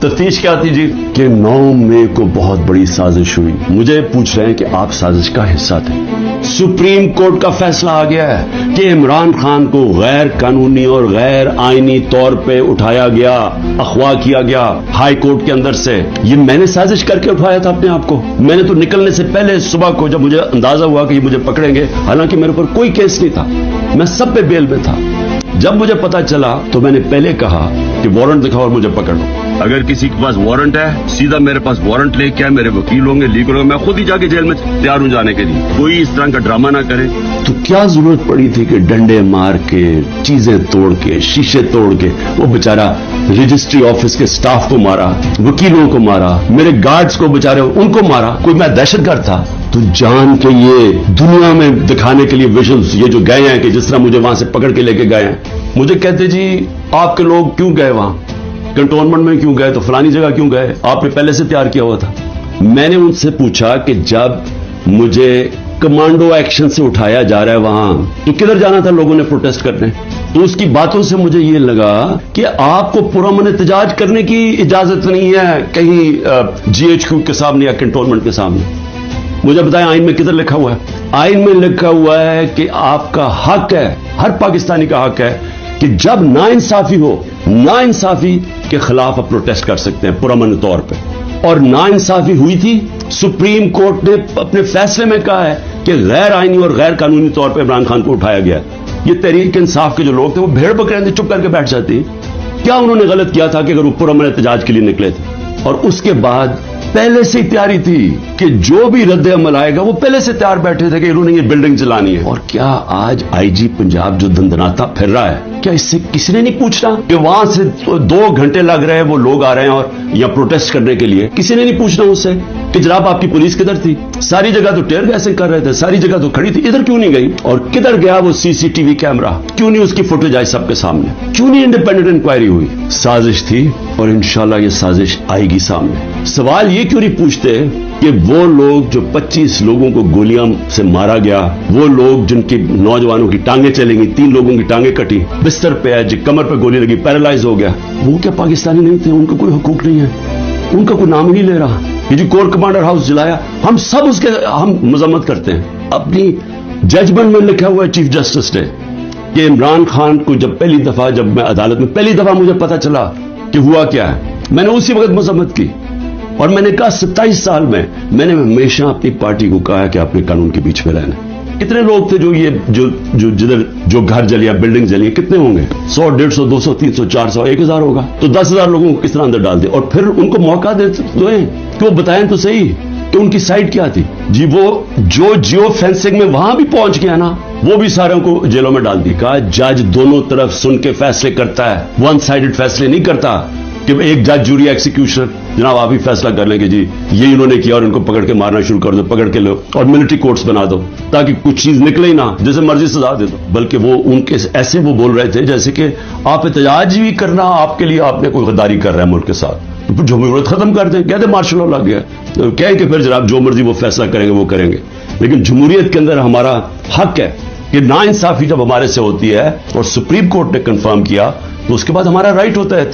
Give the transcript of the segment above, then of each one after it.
तफ्तीश क्या थी जी कि 9 मई को बहुत बड़ी साजिश हुई। मुझे पूछ रहे हैं कि आप साजिश का हिस्सा थे। सुप्रीम कोर्ट का फैसला आ गया है कि इमरान खान को गैर कानूनी और गैर आईनी तौर पे उठाया गया, अगवा किया गया हाई कोर्ट के अंदर से। ये मैंने साजिश करके उठाया था अपने आप को। मैंने तो निकलने से पहले सुबह को जब मुझे अंदाजा हुआ कि ये मुझे पकड़ेंगे, हालांकि मेरे ऊपर कोई केस नहीं था, मैं सब पे बेल में था। जब मुझे पता चला तो मैंने पहले कहा कि वारंट दिखाओ और मुझे पकड़ लो। अगर किसी के पास वारंट है, सीधा मेरे पास वारंट लेके आए, मेरे वकील होंगे, लीगल होंगे, मैं खुद ही जाके जेल में तैयार हूं जाने के लिए। कोई इस तरह का ड्रामा ना करे। तो क्या जरूरत पड़ी थी कि डंडे मार के, चीजें तोड़ के, शीशे तोड़ के वो बेचारा रजिस्ट्री ऑफिस के स्टाफ को मारा, वकीलों को मारा, मेरे गार्ड्स को बेचारे उनको मारा। कोई मैं दहशतगर्द था? तो जान के ये दुनिया में दिखाने के लिए विजुअल्स ये जो गए हैं कि जिस तरह मुझे वहां से पकड़ के लेके गए हैं, मुझे कहते जी आपके लोग क्यों गए वहां, कंटोनमेंट में क्यों गए, तो फलानी जगह क्यों गए, आपने पहले से तैयार किया हुआ था। मैंने उनसे पूछा कि जब मुझे कमांडो एक्शन से उठाया जा रहा है वहां, तो किधर जाना था लोगों ने प्रोटेस्ट करने? तो उसकी बातों से मुझे ये लगा कि आपको पुरअमन एहतजाज करने की इजाजत नहीं है कहीं जीएचक्यू के सामने या कंटोनमेंट के सामने। मुझे बताएं आइन में किधर लिखा हुआ है? आइन में लिखा हुआ है कि आपका हक है, हर पाकिस्तानी का हक है कि जब नाइंसाफी हो, नाइंसाफी के खिलाफ आप प्रोटेस्ट कर सकते हैं पुरअमन तौर पे। और नाइंसाफी हुई थी, सुप्रीम कोर्ट ने अपने फैसले में कहा है कि गैर आईनी और गैर कानूनी तौर पे इमरान खान को उठाया गया। ये तहरीक इंसाफ के जो लोग थे वो भेड़ बकरे चुप करके बैठ जाते। क्या उन्होंने गलत किया था कि अगर वो पुरअमन एहतजाज के लिए निकले थे? और उसके बाद पहले से ही तैयारी थी कि जो भी रद्द अमल आएगा वो पहले से तैयार बैठे थे कि इन्होंने ये बिल्डिंग चलानी है। और क्या आज आईजी पंजाब जो दंदनाता फिर रहा है, क्या इससे किसी ने नहीं पूछना कि वहां से 2 घंटे लग रहे हैं, वो लोग आ रहे हैं और या प्रोटेस्ट करने के लिए? किसी ने नहीं पूछना उससे कि जनाब आपकी पुलिस किधर थी? सारी जगह तो टेयर गैसिंग कर रहे थे, सारी जगह तो खड़ी थी, इधर क्यों नहीं गई? और किधर गया वो सीसीटीवी कैमरा? क्यों नहीं उसकी फुटेज आई सबके सामने? क्यों नहीं इंडिपेंडेंट इंक्वायरी हुई? साजिश थी और इंशाल्लाह ये साजिश आएगी सामने। सवाल ये क्यों नहीं पूछते कि वो लोग जो 25 लोगों को गोलियां से मारा गया, वो लोग जिनकी नौजवानों की टांगें चली गई, 3 लोगों की टांगें कटी, बिस्तर पे है, कमर पे गोली लगी, पैरालाइज हो गया, वो क्या पाकिस्तानी नहीं थे? उनका कोई हुकूक नहीं है, उनका कोई नाम ही नहीं ले रहा। ये जो कोर कमांडर हाउस जलाया, हम सब उसके हम मजम्मत करते हैं। अपनी जजमेंट में लिखा हुआ है चीफ जस्टिस ने कि इमरान खान को जब पहली दफा, जब मैं अदालत में पहली दफा मुझे पता चला कि हुआ क्या है, मैंने उसी वक्त मजम्मत की और मैंने कहा 27 साल में मैंने हमेशा अपनी पार्टी को कहा कि आपने कानून के बीच में रहना। कितने लोग थे जो ये जो जिधर जो घर जलिया, बिल्डिंग जली, कितने होंगे? 100, 150, 200, 300, 400, 1000 होगा। तो 10,000 लोगों को किस तरह अंदर डाल दे और फिर उनको मौका दे दो कि वो बताएं तो सही कि उनकी साइड क्या थी। जी वो जो जियो फेंसिंग में वहां भी पहुंच गया ना, वो भी सारों को जेलों में डाल दी। कहा जज दोनों तरफ सुन के फैसले करता है, वन साइडेड फैसले नहीं करता कि एक जज, जूरी, एक्सिक्यूशनर जनाब आप ही फैसला कर लें कि जी ये इन्होंने किया और इनको पकड़ के मारना शुरू कर दो, पकड़ के लो और मिलिट्री कोर्ट्स बना दो ताकि कुछ चीज निकले ही ना, जैसे मर्जी सजा दे दो। बल्कि वो उनके ऐसे वो बोल रहे थे जैसे कि आप एहतजाज भी करना आपके लिए आपने कोई गद्दारी कर रहा है मुल्क के साथ, तो जमहूरियत खत्म कर दें, कहते मार्शल लॉ लग गया, तो कहें कि फिर जनाब जो मर्जी वो फैसला करेंगे वो करेंगे। लेकिन जमहूरियत के अंदर हमारा हक है कि नाइंसाफी जब हमारे से होती है और सुप्रीम कोर्ट ने कंफर्म किया तो उसके बाद हमारा राइट होता है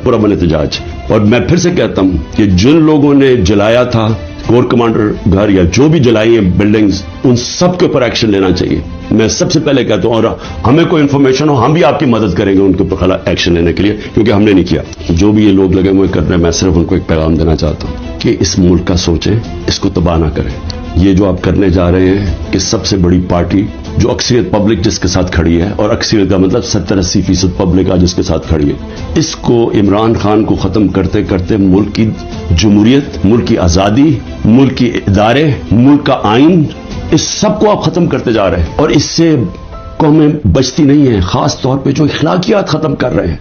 पुरअमन एहतजाज। और मैं फिर से कहता हूं कि जिन लोगों ने जलाया था कोर कमांडर घर या जो भी जलाई है बिल्डिंग्स, उन सब के ऊपर एक्शन लेना चाहिए। मैं सबसे पहले कहता हूं और हमें कोई इन्फॉर्मेशन हो हम भी आपकी मदद करेंगे उनके ऊपर एक्शन लेने के लिए, क्योंकि हमने नहीं किया। जो भी ये लोग लगे हुए कर रहे हैं, मैं सिर्फ उनको एक पैगाम देना चाहता हूं कि इस मुल्क का सोचें, इसको तबाह ना करें। ये जो आप करने जा रहे हैं कि सबसे बड़ी पार्टी जो अक्सरियत पब्लिक जिसके साथ खड़ी है, और अक्सरियत का मतलब 70-80% पब्लिक आज जिसके साथ खड़ी है, इसको इमरान खान को खत्म करते करते मुल्क की जमहूरियत, मुल्क की आजादी, मुल्क की इदारे, मुल्क का आइन, इस सब को आप खत्म करते जा रहे हैं और इससे कौमें बचती नहीं है, खास तौर पे जो इखलाकियात खत्म कर रहे हैं।